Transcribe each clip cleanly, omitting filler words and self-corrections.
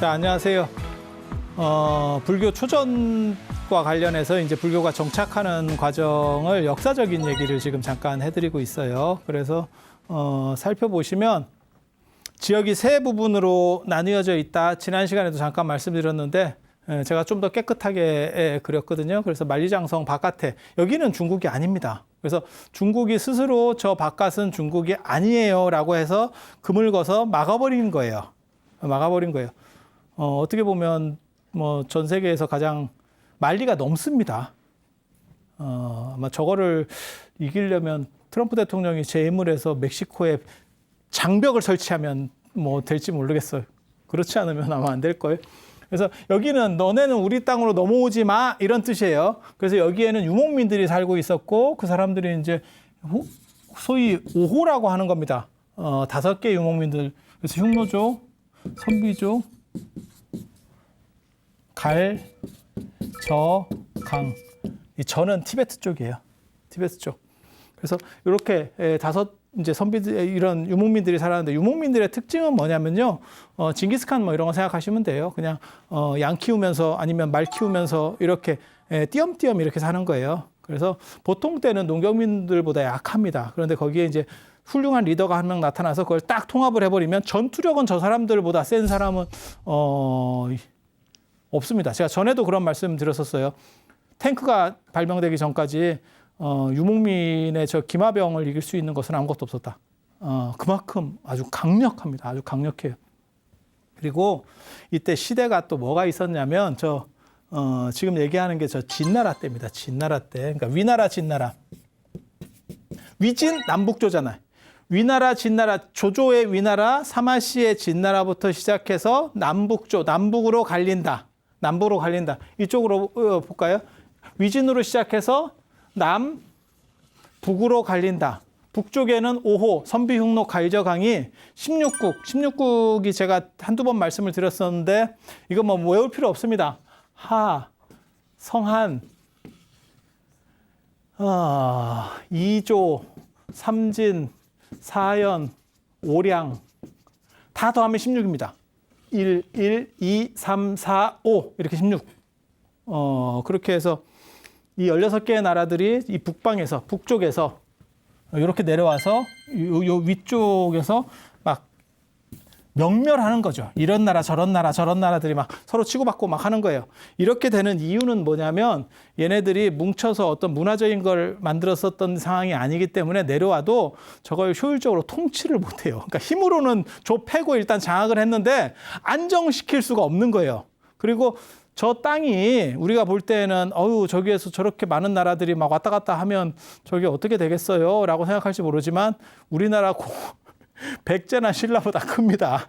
자, 안녕하세요. 불교 초전과 관련해서 이제 불교가 정착하는 과정을 역사적인 얘기를 지금 잠깐 해드리고 있어요. 그래서 살펴보시면 지역이 세 부분으로 나뉘어져 있다. 지난 시간에도 잠깐 말씀드렸는데 제가 좀 더 깨끗하게 그렸거든요. 그래서 만리장성 바깥에 여기는 중국이 아닙니다. 그래서 중국이 스스로 저 바깥은 중국이 아니에요라고 해서 금을 거서 막아버린 거예요. 막아버린 거예요. 어떻게 보면 뭐 전 세계에서 가장 만리가 넘습니다. 아마 저거를 이기려면 트럼프 대통령이 재임을 해서 멕시코에 장벽을 설치하면 뭐 될지 모르겠어요. 그렇지 않으면 아마 안 될 거예요. 그래서 여기는 너네는 우리 땅으로 넘어오지 마 이런 뜻이에요. 그래서 여기에는 유목민들이 살고 있었고 그 사람들이 이제 소위 오호라고 하는 겁니다. 5개 유목민들. 그래서 흉노족, 선비족, 갈, 저, 강. 이 저는 티베트 쪽이에요. 티베트 쪽. 그래서 이렇게 이제 선비들 이런 유목민들이 살았는데 유목민들의 특징은 뭐냐면요. 징기스칸 뭐 이런 거 생각하시면 돼요. 그냥 양 키우면서 아니면 말 키우면서 이렇게 띄엄띄엄 이렇게 사는 거예요. 그래서 보통 때는 농경민들보다 약합니다. 그런데 거기에 이제 훌륭한 리더가 한 명 나타나서 그걸 딱 통합을 해버리면 전투력은 저 사람들보다 센 사람은 없습니다. 제가 전에도 그런 말씀 드렸었어요. 탱크가 발명되기 전까지 유목민의 저 기마병을 이길 수 있는 것은 아무것도 없었다. 그만큼 아주 강력합니다. 아주 강력해요. 그리고 이때 시대가 또 뭐가 있었냐면 지금 얘기하는 게 저 진나라 때입니다. 진나라 때. 그러니까 위나라, 진나라. 위진 남북조잖아요. 위나라, 진나라, 조조의 위나라, 사마시의 진나라부터 시작해서 남북조, 남북으로 갈린다. 남북으로 갈린다. 이쪽으로 볼까요? 위진으로 시작해서 북으로 갈린다. 북쪽에는 오호, 선비, 흉노, 가이저강이 16국이 제가 한두 번 말씀을 드렸었는데 이거 뭐 외울 필요 없습니다. 하, 성한, 이조, 삼진, 사연, 오량 다 더하면 16입니다. 1, 2, 3, 4, 5 이렇게 16. 그렇게 해서 이 16개의 나라들이 이 북방에서 북쪽에서 이렇게 내려와서 요 위쪽에서 막 명멸하는 거죠. 이런 나라 저런 나라들이 막 서로 치고받고 막 하는 거예요. 이렇게 되는 이유는 뭐냐면 얘네들이 뭉쳐서 어떤 문화적인 걸 만들었었던 상황이 아니기 때문에 내려와도 저걸 효율적으로 통치를 못해요. 그러니까 힘으로는 좁히고 일단 장악을 했는데 안정시킬 수가 없는 거예요. 그리고 저 땅이 우리가 볼 때는 저기에서 저렇게 많은 나라들이 막 왔다 갔다 하면 저게 어떻게 되겠어요? 라고 생각할지 모르지만 우리나라 백제나 신라보다 큽니다.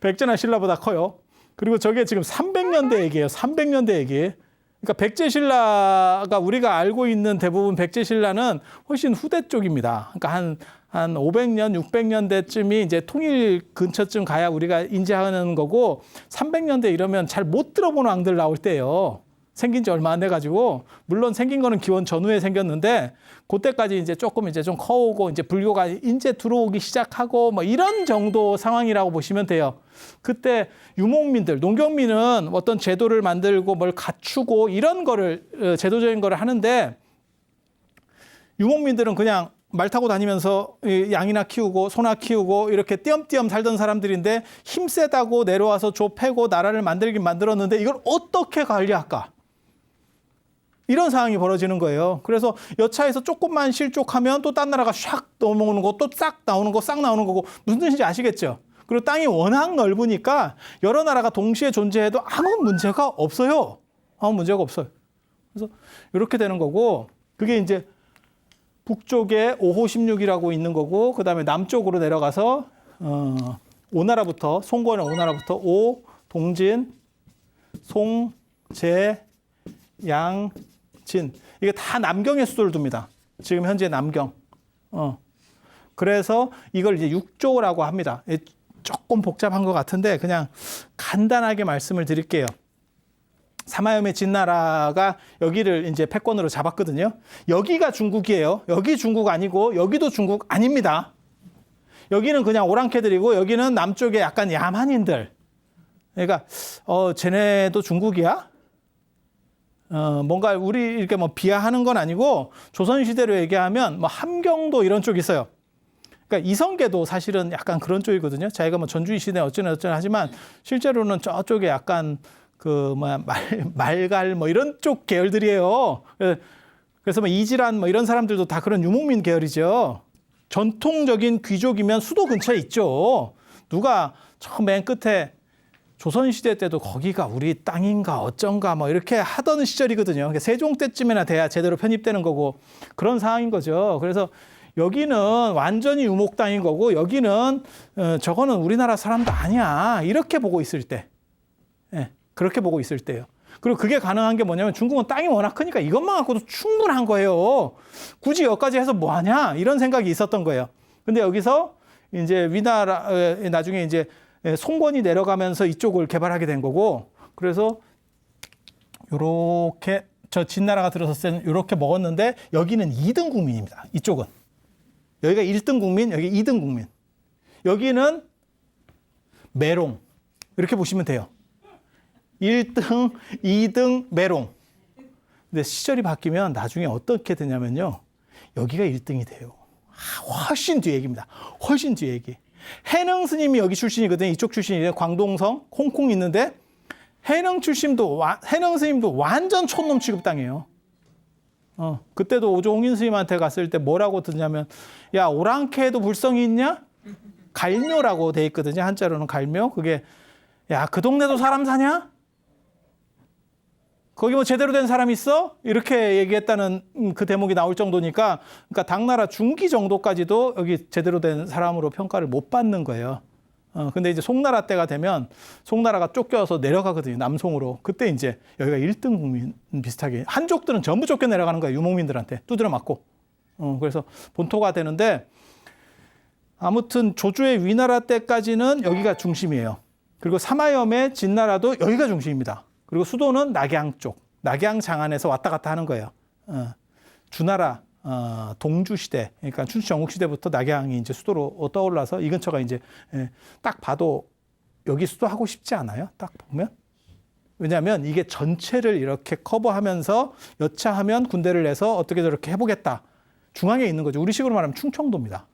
백제나 신라보다 커요. 그리고 저게 지금 300년대 얘기예요. 300년대 얘기. 그러니까 백제 신라가 우리가 알고 있는 대부분 백제 신라는 훨씬 후대 쪽입니다. 그러니까 한 500년, 600년대쯤이 이제 통일 근처쯤 가야 우리가 인지하는 거고 300년대 이러면 잘 못 들어본 왕들 나올 때예요. 생긴 지 얼마 안 돼가지고 물론 생긴 거는 기원 전후에 생겼는데 그때까지 이제 조금 이제 좀 커오고 이제 불교가 이제 들어오기 시작하고 뭐 이런 정도 상황이라고 보시면 돼요. 그때 유목민들, 농경민은 어떤 제도를 만들고 뭘 갖추고 이런 거를 제도적인 거를 하는데 유목민들은 그냥 말 타고 다니면서 양이나 키우고 소나 키우고 이렇게 띄엄띄엄 살던 사람들인데 힘 세다고 내려와서 좁히고 나라를 만들긴 만들었는데 이걸 어떻게 관리할까? 이런 상황이 벌어지는 거예요. 그래서 여차에서 조금만 실족하면 또 딴 나라가 샥 넘어오는 거, 또 싹 나오는 거, 싹 나오는 거고 무슨 뜻인지 아시겠죠? 그리고 땅이 워낙 넓으니까 여러 나라가 동시에 존재해도 아무 문제가 없어요. 아무 문제가 없어요. 그래서 이렇게 되는 거고 그게 이제 북쪽에 5호 16이라고 있는 거고 그다음에 남쪽으로 내려가서 오나라부터 송고는 오나라부터 오, 동진, 송, 제, 양, 진 이게 다 남경의 수도를 둡니다. 지금 현재 남경. 그래서 이걸 이제 6조라고 합니다. 조금 복잡한 것 같은데 그냥 간단하게 말씀을 드릴게요. 사마염의 진나라가 여기를 이제 패권으로 잡았거든요. 여기가 중국이에요. 여기 중국 아니고 여기도 중국 아닙니다. 여기는 그냥 오랑캐들이고 여기는 남쪽에 약간 야만인들. 그러니까 쟤네도 중국이야? 뭔가 우리 이렇게 뭐 비하하는 건 아니고 조선시대로 얘기하면 뭐 함경도 이런 쪽이 있어요. 그러니까 이성계도 사실은 약간 그런 쪽이거든요. 자기가 뭐 전주의 시대 어쩌나 하지만 실제로는 저쪽에 약간 그 뭐야 말갈 뭐 이런 쪽 계열들이에요. 그래서 뭐 이질한 뭐 이런 사람들도 다 그런 유목민 계열이죠. 전통적인 귀족이면 수도 근처에 있죠. 누가 처음 맨 끝에 조선시대 때도 거기가 우리 땅인가 어쩐가 뭐 이렇게 하던 시절이거든요. 그러니까 세종 때쯤이나 돼야 제대로 편입되는 거고 그런 상황인 거죠. 그래서 여기는 완전히 유목 땅인 거고 여기는 저거는 우리나라 사람도 아니야. 이렇게 보고 있을 때. 예, 그렇게 보고 있을 때요. 그리고 그게 가능한 게 뭐냐면 중국은 땅이 워낙 크니까 이것만 갖고도 충분한 거예요. 굳이 여기까지 해서 뭐 하냐? 이런 생각이 있었던 거예요. 근데 여기서 이제 위나라 나중에 이제 송건이 내려가면서 이쪽을 개발하게 된 거고 그래서 요렇게 저 진나라가 들어섰을 때는 요렇게 먹었는데 여기는 2등 국민입니다. 이쪽은. 여기가 1등 국민, 여기 2등 국민. 여기는 매롱. 이렇게 보시면 돼요. 1등, 2등, 매롱. 근데 시절이 바뀌면 나중에 어떻게 되냐면요. 여기가 1등이 돼요. 훨씬 뒤 얘기입니다. 훨씬 뒤 얘기. 해능 스님이 여기 출신이거든요. 이쪽 출신이에요. 광동성, 홍콩 있는데 해능 스님도 완전 촌놈 취급당해요. 그때도 오조 홍인 스님한테 갔을 때 뭐라고 듣냐면 야 오랑캐에도 불성이 있냐? 갈묘라고 돼 있거든요. 한자로는 갈묘. 그게 야 그 동네도 사람 사냐? 거기 뭐 제대로 된 사람 있어? 이렇게 얘기했다는 그 대목이 나올 정도니까 그러니까 당나라 중기 정도까지도 여기 제대로 된 사람으로 평가를 못 받는 거예요. 근데 이제 송나라 때가 되면 송나라가 쫓겨서 내려가거든요. 남송으로. 그때 이제 여기가 1등 국민 비슷하게 한족들은 전부 쫓겨 내려가는 거예요. 유목민들한테 두드려 맞고. 그래서 본토가 되는데 아무튼 조조의 위나라 때까지는 여기가 중심이에요. 그리고 사마염의 진나라도 여기가 중심입니다. 그리고 수도는 낙양 쪽, 낙양 장안에서 왔다 갔다 하는 거예요. 주나라 동주 시대, 그러니까 춘추 전국 시대부터 낙양이 이제 수도로 떠올라서 이 근처가 이제 딱 봐도 여기 수도 하고 싶지 않아요? 딱 보면. 왜냐하면 이게 전체를 이렇게 커버하면서 여차하면 군대를 내서 어떻게 저렇게 해보겠다. 중앙에 있는 거죠. 우리식으로 말하면 충청도입니다.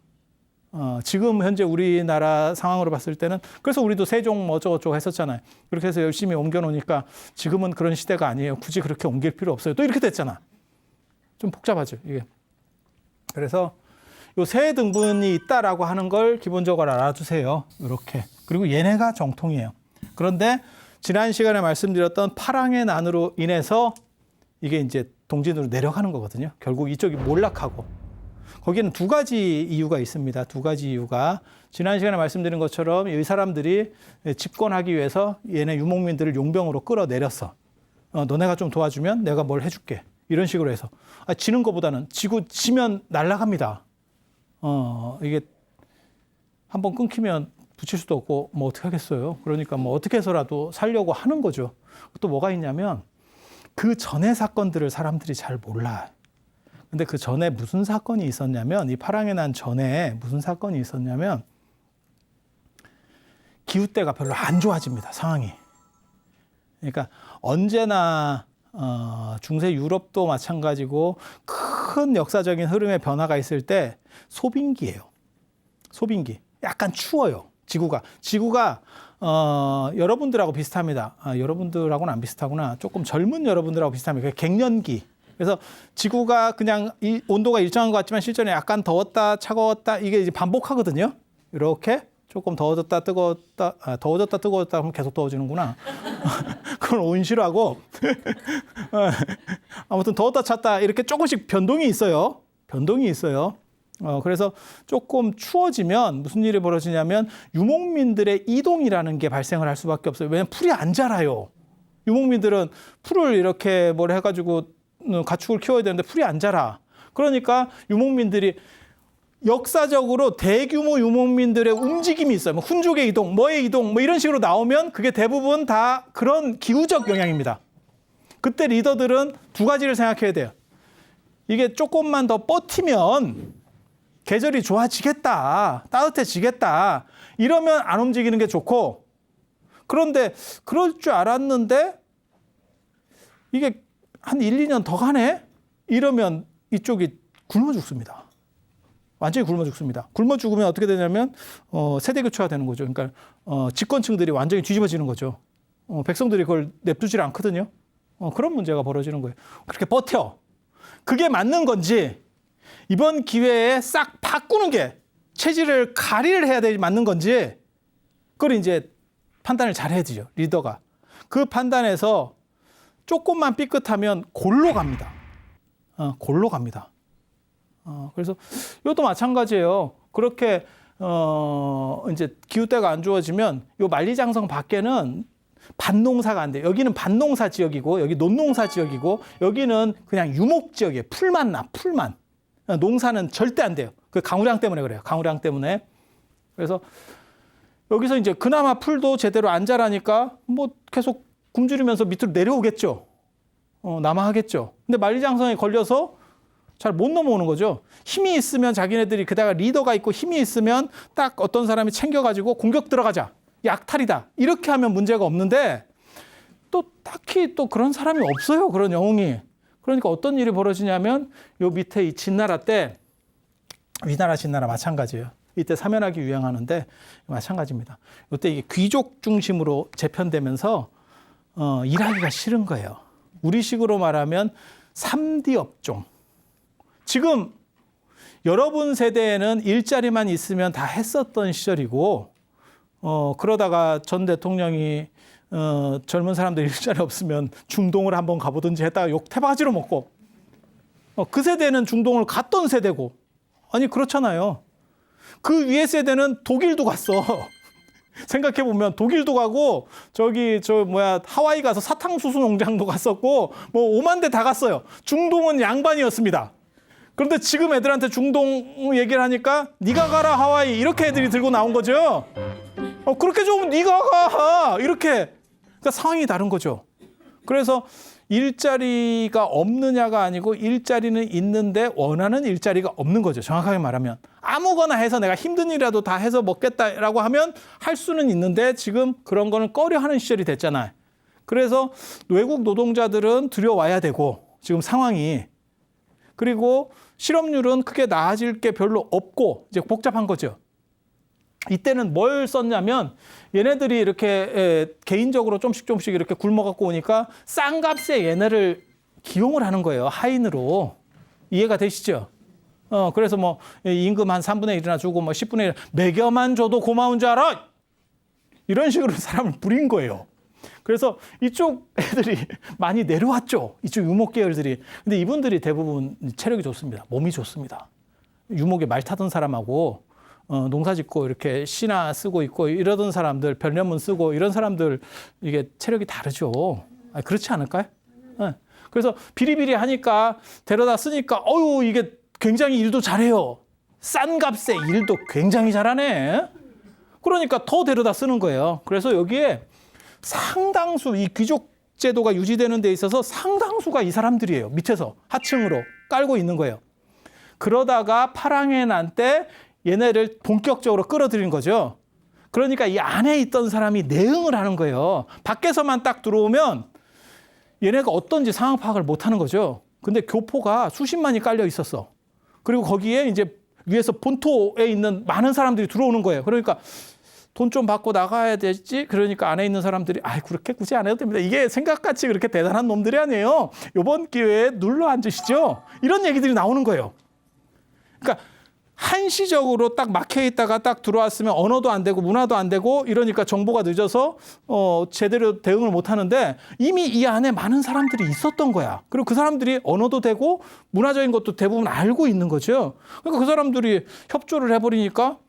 지금 현재 우리나라 상황으로 봤을 때는 그래서 우리도 세종 뭐 어쩌고저쩌고 했었잖아요. 그렇게 해서 열심히 옮겨놓으니까 지금은 그런 시대가 아니에요. 굳이 그렇게 옮길 필요 없어요. 또 이렇게 됐잖아. 좀 복잡하죠, 이게. 그래서 요 세 등분이 있다라고 하는 걸 기본적으로 알아두세요. 이렇게. 그리고 얘네가 정통이에요. 그런데 지난 시간에 말씀드렸던 파랑의 난으로 인해서 이게 이제 동진으로 내려가는 거거든요. 결국 이쪽이 몰락하고. 거기는 두 가지 이유가 있습니다. 두 가지 이유가. 지난 시간에 말씀드린 것처럼 이 사람들이 집권하기 위해서 얘네 유목민들을 용병으로 끌어내렸어. 너네가 좀 도와주면 내가 뭘 해줄게. 이런 식으로 해서. 지는 것보다는 지면 날아갑니다. 이게 한번 끊기면 붙일 수도 없고 뭐 어떻게 하겠어요. 그러니까 뭐 어떻게 해서라도 살려고 하는 거죠. 또 뭐가 있냐면 그 전의 사건들을 사람들이 잘 몰라. 근데 그 전에 무슨 사건이 있었냐면 이 파랑의 난 전에 무슨 사건이 있었냐면 기후때가 별로 안 좋아집니다. 상황이. 그러니까 언제나 중세 유럽도 마찬가지고 큰 역사적인 흐름의 변화가 있을 때 소빙기예요. 소빙기. 약간 추워요. 지구가 여러분들하고 비슷합니다. 여러분들하고는 안 비슷하구나. 조금 젊은 여러분들하고 비슷합니다. 갱년기. 그래서 지구가 그냥 온도가 일정한 것 같지만 실제는 약간 더웠다 차가웠다 이게 이제 반복하거든요. 이렇게 조금 더워졌다 뜨거웠다 하면 계속 더워지는구나. 그건 온실하고 아무튼 더웠다 찼다 이렇게 조금씩 변동이 있어요. 그래서 조금 추워지면 무슨 일이 벌어지냐면 유목민들의 이동이라는 게 발생을 할 수밖에 없어요. 왜냐하면 풀이 안 자라요. 유목민들은 풀을 이렇게 뭘 해가지고 가축을 키워야 되는데 풀이 안 자라. 그러니까 유목민들이 역사적으로 대규모 유목민들의 움직임이 있어요. 뭐 훈족의 이동, 뭐의 이동, 뭐 이런 식으로 나오면 그게 대부분 다 그런 기후적 영향입니다. 그때 리더들은 두 가지를 생각해야 돼요. 이게 조금만 더 버티면 계절이 좋아지겠다, 따뜻해지겠다. 이러면 안 움직이는 게 좋고 그런데 그럴 줄 알았는데 이게 한 1, 2년 더 가네? 이러면 이쪽이 굶어 죽습니다. 완전히 굶어 죽습니다. 굶어 죽으면 어떻게 되냐면 세대 교체가 되는 거죠. 그러니까 집권층들이 완전히 뒤집어지는 거죠. 백성들이 그걸 냅두질 않거든요. 그런 문제가 벌어지는 거예요. 그렇게 버텨. 그게 맞는 건지 이번 기회에 싹 바꾸는 게 체질을 가리를 해야 되지 맞는 건지 그걸 이제 판단을 잘 해야 되죠. 리더가. 그 판단에서 조금만 삐끗하면 골로 갑니다. 골로 갑니다. 그래서 이것도 마찬가지예요. 그렇게 이제 기후때가 안 좋아지면 요 만리장성 밖에는 밭농사가 안 돼요. 여기는 밭농사 지역이고 여기 논농사 지역이고 여기는 그냥 유목 지역이에요. 풀만 나, 풀만. 농사는 절대 안 돼요. 그 강우량 때문에 그래요. 강우량 때문에. 그래서 여기서 이제 그나마 풀도 제대로 안 자라니까 뭐 계속 굶주리면서 밑으로 내려오겠죠. 남하하겠죠. 근데 만리장성에 걸려서 잘 못 넘어오는 거죠. 힘이 있으면 자기네들이 그다가 리더가 있고 힘이 있으면 딱 어떤 사람이 챙겨가지고 공격 들어가자. 약탈이다. 이렇게 하면 문제가 없는데 또 딱히 또 그런 사람이 없어요. 그런 영웅이. 그러니까 어떤 일이 벌어지냐면 요 밑에 이 진나라 때 위나라 진나라 마찬가지예요. 이때 사면하기 유행하는데 마찬가지입니다. 이때 이게 귀족 중심으로 재편되면서 일하기가 싫은 거예요. 우리식으로 말하면 3D 업종. 지금 여러분 세대에는 일자리만 있으면 다 했었던 시절이고 그러다가 전 대통령이 젊은 사람들 일자리 없으면 중동을 한번 가보든지 했다가 욕 태바지로 먹고 그 세대는 중동을 갔던 세대고 아니 그렇잖아요. 그 위에 세대는 독일도 갔어. 생각해보면 독일도 가고 하와이 가서 사탕수수 농장도 갔었고 뭐 오만 대 다 갔어요. 중동은 양반이었습니다. 그런데 지금 애들한테 중동 얘기를 하니까 네가 가라 하와이 이렇게 애들이 들고 나온 거죠. 그렇게 좋으면 네가 가 이렇게. 그러니까 상황이 다른 거죠. 그래서 일자리가 없느냐가 아니고 일자리는 있는데 원하는 일자리가 없는 거죠. 정확하게 말하면. 아무거나 해서 내가 힘든 일이라도 다 해서 먹겠다라고 하면 할 수는 있는데 지금 그런 거는 꺼려하는 시절이 됐잖아요. 그래서 외국 노동자들은 들여와야 되고 지금 상황이. 그리고 실업률은 크게 나아질 게 별로 없고 이제 복잡한 거죠. 이때는 뭘 썼냐면 얘네들이 이렇게 개인적으로 조금씩 이렇게 굶어갖고 오니까 싼 값에 얘네를 기용을 하는 거예요. 하인으로. 이해가 되시죠? 그래서 뭐 임금 한 3분의 1이나 주고 뭐 10분의 1 매겨만 줘도 고마운 줄 알아? 이런 식으로 사람을 부린 거예요. 그래서 이쪽 애들이 많이 내려왔죠. 이쪽 유목 계열들이. 근데 이분들이 대부분 체력이 좋습니다. 몸이 좋습니다. 유목에 말 타던 사람하고 농사 짓고 이렇게 시나 쓰고 있고 이러던 사람들, 별년문 쓰고 이런 사람들 이게 체력이 다르죠. 그렇지 않을까요? 그래서 비리비리 하니까 데려다 쓰니까 이게 굉장히 일도 잘해요. 싼 값에 일도 굉장히 잘하네. 그러니까 더 데려다 쓰는 거예요. 그래서 여기에 상당수 이 귀족 제도가 유지되는 데 있어서 상당수가 이 사람들이에요. 밑에서 하층으로 깔고 있는 거예요. 그러다가 파랑해 난 때 얘네를 본격적으로 끌어들인 거죠. 그러니까 이 안에 있던 사람이 내응을 하는 거예요. 밖에서만 딱 들어오면 얘네가 어떤지 상황 파악을 못 하는 거죠. 근데 교포가 수십만이 깔려 있었어. 그리고 거기에 이제 위에서 본토에 있는 많은 사람들이 들어오는 거예요. 그러니까 돈 좀 받고 나가야 되지. 그러니까 안에 있는 사람들이 그렇게 굳이 안 해도 됩니다. 이게 생각같이 그렇게 대단한 놈들이 아니에요. 이번 기회에 눌러 앉으시죠. 이런 얘기들이 나오는 거예요. 그러니까 한시적으로 딱 막혀 있다가 딱 들어왔으면 언어도 안 되고 문화도 안 되고 이러니까 정보가 늦어서 제대로 대응을 못 하는데 이미 이 안에 많은 사람들이 있었던 거야. 그리고 그 사람들이 언어도 되고 문화적인 것도 대부분 알고 있는 거죠. 그러니까 그 사람들이 협조를 해버리니까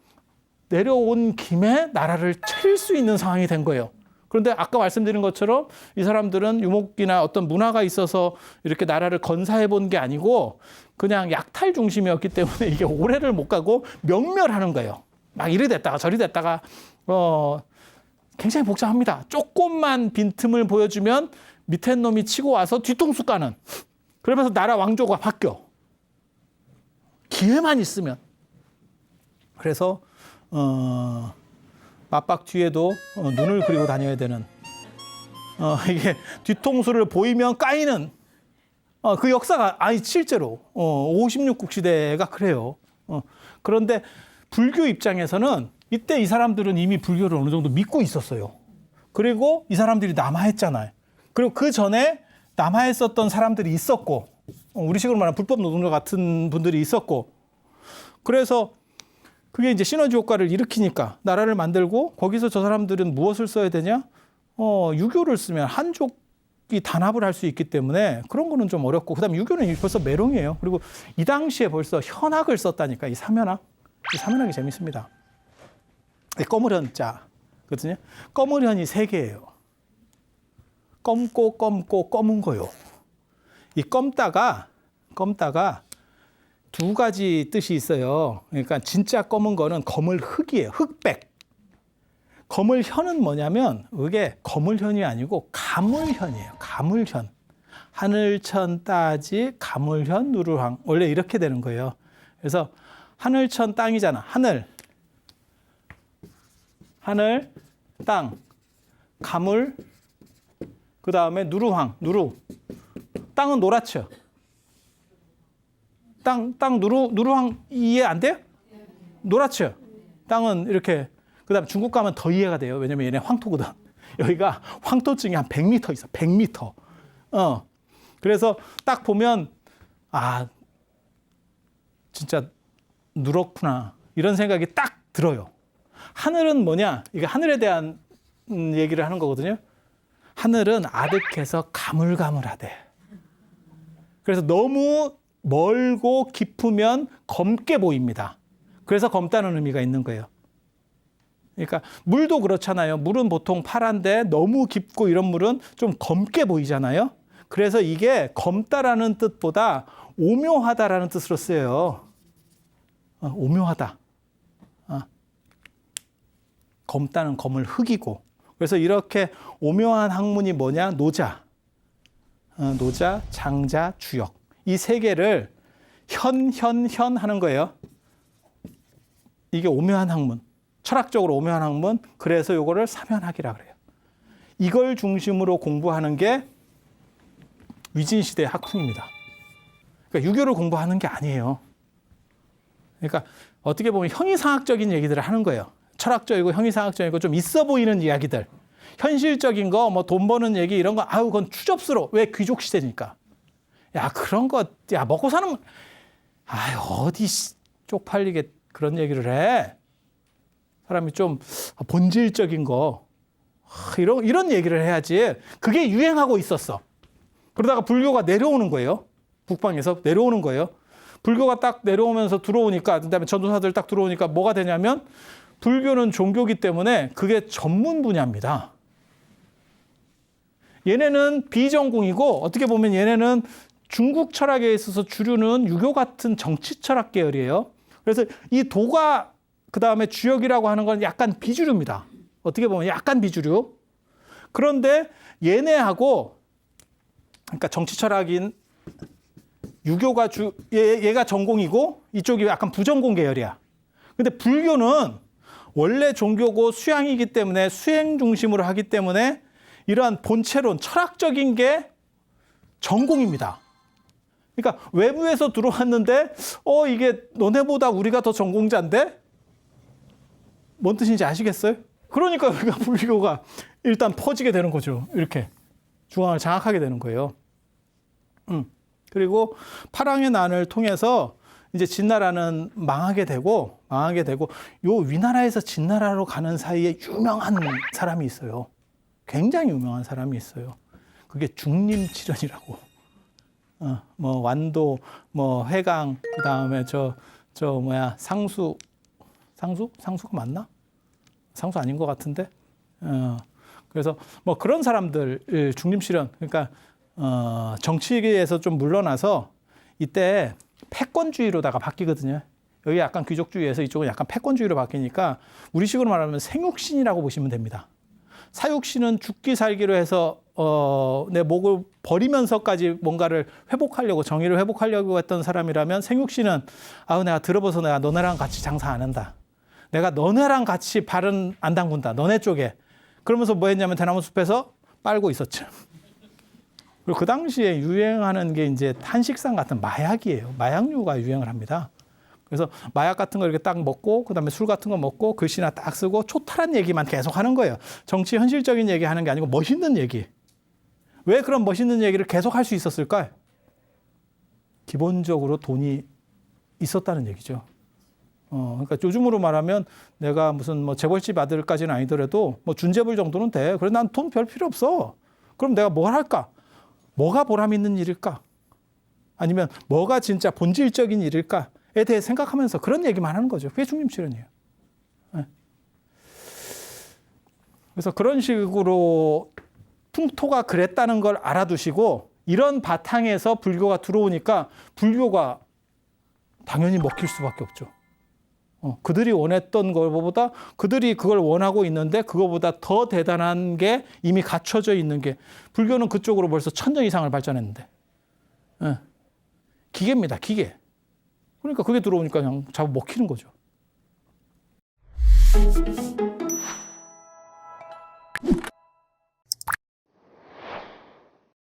내려온 김에 나라를 차릴 수 있는 상황이 된 거예요. 그런데 아까 말씀드린 것처럼 이 사람들은 유목이나 어떤 문화가 있어서 이렇게 나라를 건사해 본 게 아니고 그냥 약탈 중심이었기 때문에 이게 오래를 못 가고 명멸하는 거예요. 막 이리 됐다가 저리 됐다가 굉장히 복잡합니다. 조금만 빈틈을 보여주면 밑에 놈이 치고 와서 뒤통수 까는. 그러면서 나라 왕조가 바뀌어. 기회만 있으면. 그래서 맞박 뒤에도 눈을 그리고 다녀야 되는 이게 뒤통수를 보이면 까이는 그 역사가 실제로 56국 시대가 그래요. 그런데 불교 입장에서는 이때 이 사람들은 이미 불교를 어느 정도 믿고 있었어요. 그리고 이 사람들이 남하했잖아요. 그리고 그 전에 남하했었던 사람들이 있었고 우리식으로 말하면 불법 노동자 같은 분들이 있었고 그래서 그게 이제 시너지 효과를 일으키니까 나라를 만들고 거기서 저 사람들은 무엇을 써야 되냐? 유교를 쓰면 한족이 단합을 할 수 있기 때문에 그런 거는 좀 어렵고 그다음에 유교는 벌써 매롱이에요. 그리고 이 당시에 벌써 현학을 썼다니까 이 사면학. 이 사면학이 재밌습니다. 검을현자거든요. 검을현이 3개예요. 검고 검은 거요. 이 검다가 2가지 뜻이 있어요. 그러니까 진짜 검은 거는 검을 흑이에요. 흑백. 검을현은 뭐냐면 이게 검을현이 아니고 가물현이에요. 가물현. 하늘천 따지 가물현 누르황. 원래 이렇게 되는 거예요. 그래서 하늘천 땅이잖아. 하늘, 땅, 가물, 그 다음에 누르황, 누루. 땅은 노랗죠. 땅 누르황 이해 안 돼요? 노랗죠. 땅은 이렇게. 그다음에 중국 가면 더 이해가 돼요. 왜냐면 얘네 황토거든. 여기가 황토증이 한 100m 있어. 100m. 그래서 딱 보면 진짜 누렇구나. 이런 생각이 딱 들어요. 하늘은 뭐냐? 이게 하늘에 대한 얘기를 하는 거거든요. 하늘은 아득해서 가물가물하대. 그래서 너무 멀고 깊으면 검게 보입니다. 그래서 검다는 의미가 있는 거예요. 그러니까 물도 그렇잖아요. 물은 보통 파란데 너무 깊고 이런 물은 좀 검게 보이잖아요. 그래서 이게 검다라는 뜻보다 오묘하다라는 뜻으로 쓰여요. 오묘하다. 검다는 검을 흑이고. 그래서 이렇게 오묘한 학문이 뭐냐? 노자, 장자, 주역. 이 3개를 현 하는 거예요. 이게 오묘한 학문. 철학적으로 오묘한 학문. 그래서 이거를 사면학이라 그래요. 이걸 중심으로 공부하는 게 위진시대 학풍입니다. 그러니까 유교를 공부하는 게 아니에요. 그러니까 어떻게 보면 형이상학적인 얘기들을 하는 거예요. 철학적이고 형이상학적이고 좀 있어 보이는 이야기들. 현실적인 거, 뭐 돈 버는 얘기 이런 거, 그건 추접스러워. 왜? 귀족 시대니까. 야, 그런 거, 먹고 사는, 어디 쪽팔리게 그런 얘기를 해. 사람이 좀 본질적인 거, 이런 얘기를 해야지. 그게 유행하고 있었어. 그러다가 불교가 내려오는 거예요. 북방에서 내려오는 거예요. 불교가 딱 내려오면서 들어오니까, 그다음에 전도사들 딱 들어오니까 뭐가 되냐면, 불교는 종교기 때문에 그게 전문 분야입니다. 얘네는 비전공이고, 어떻게 보면 얘네는 중국 철학에 있어서 주류는 유교 같은 정치 철학 계열이에요. 그래서 이 도가 그 다음에 주역이라고 하는 건 약간 비주류입니다. 어떻게 보면 약간 비주류. 그런데 얘네하고, 그러니까 정치 철학인 유교가 얘가 전공이고 이쪽이 약간 부전공 계열이야. 근데 불교는 원래 종교고 수양이기 때문에 수행 중심으로 하기 때문에 이러한 본체론, 철학적인 게 전공입니다. 그러니까 외부에서 들어왔는데 이게 너네보다 우리가 더 전공자인데? 뭔 뜻인지 아시겠어요? 그러니까 우리가 불교가 일단 퍼지게 되는 거죠. 이렇게 중앙을 장악하게 되는 거예요. 그리고 파랑의 난을 통해서 이제 진나라는 망하게 되고 요 위나라에서 진나라로 가는 사이에 유명한 사람이 있어요. 굉장히 유명한 사람이 있어요. 그게 중림칠연이라고. 뭐 완도, 뭐 회강, 그 다음에 상수가 맞나? 상수 아닌 것 같은데. 그래서 뭐 그런 사람들 중림칠연, 그러니까 정치에서 좀 물러나서 이때 패권주의로다가 바뀌거든요. 여기 약간 귀족주의에서 이쪽은 약간 패권주의로 바뀌니까 우리식으로 말하면 생육신이라고 보시면 됩니다. 사육신은 죽기 살기로 해서 내 목을 버리면서까지 뭔가를 회복하려고, 정의를 회복하려고 했던 사람이라면, 생육신은 내가 들어봐서 내가 너네랑 같이 장사 안 한다. 내가 너네랑 같이 발은 안 담근다. 너네 쪽에. 그러면서 뭐 했냐면 대나무 숲에서 빨고 있었죠. 그리고 그 당시에 유행하는 게 이제 한식상 같은 마약이에요. 마약류가 유행을 합니다. 그래서 마약 같은 거 이렇게 딱 먹고 그다음에 술 같은 거 먹고 글씨나 딱 쓰고 초탈한 얘기만 계속 하는 거예요. 정치 현실적인 얘기 하는 게 아니고 멋있는 얘기. 왜 그런 멋있는 얘기를 계속 할 수 있었을까요? 기본적으로 돈이 있었다는 얘기죠. 그러니까 요즘으로 말하면 내가 무슨 뭐 재벌집 아들까지는 아니더라도 뭐 준재벌 정도는 돼. 그래 난 돈 별 필요 없어. 그럼 내가 뭘 할까? 뭐가 보람 있는 일일까? 아니면 뭐가 진짜 본질적인 일일까에 대해 생각하면서 그런 얘기만 하는 거죠. 그게 중림출연이에요. 네. 그래서 그런 식으로 풍토가 그랬다는 걸 알아두시고 이런 바탕에서 불교가 들어오니까 불교가 당연히 먹힐 수밖에 없죠. 그들이 원했던 것보다 그들이 그걸 원하고 있는데 그거보다 더 대단한 게 이미 갖춰져 있는 게 불교는 그쪽으로 벌써 1000년 이상을 발전했는데 기계입니다. 기계. 그러니까 그게 들어오니까 그냥 잡아 먹히는 거죠.